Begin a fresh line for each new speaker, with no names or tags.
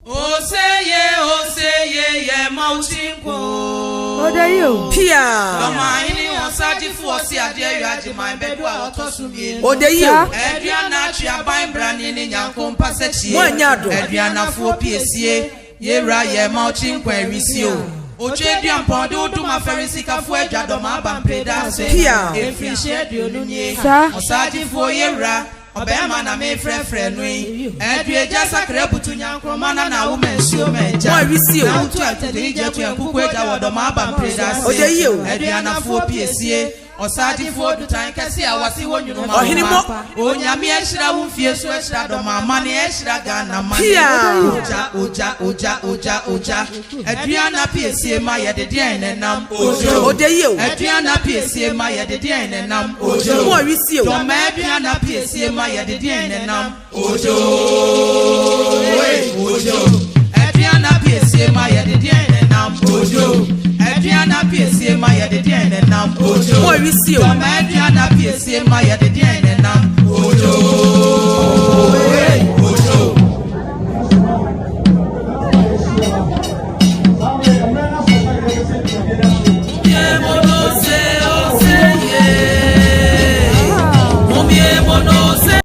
Oseye mauchinko.
Oseadeyo.
Pia.
Manhene Osagyefo Oseadeyo Agyemang Badu Otosumie.
Oseadeyo.
Ediana chiaban brani ni nyankompa sechi.
Mwanyado.
Ediana fo piesie. Yera ye mauchinko erisio. Ochedia mpondo duma ferisika fo edwa Dormaa bampeda se.
Pia.
Efrishe diolunye. Osagyefo yera. Obema na me frefre nui edueja sakre butu nyankroma na wo mensuo meja
mo risio
na utu atedije tu enkukweja wo Dormaa bampeda se
Oseadeyo
eduanafo piesie Osagyefo dutan kese a wase wonyunu ma
Ohenimo
onyame ehira wo mfie so ehira Dormaa mane ehira Ghana mane oja eduana piesie ma ye de enenam
Oseadeyo
eduana piesie ma ye de enenam
mo risio
Dormaa eduana piesie ma ye de enenam eduana piesie ma ye de enenam eduana piesie ma ye de enenam
mo risio
Dormaa eduana piesie ma ye de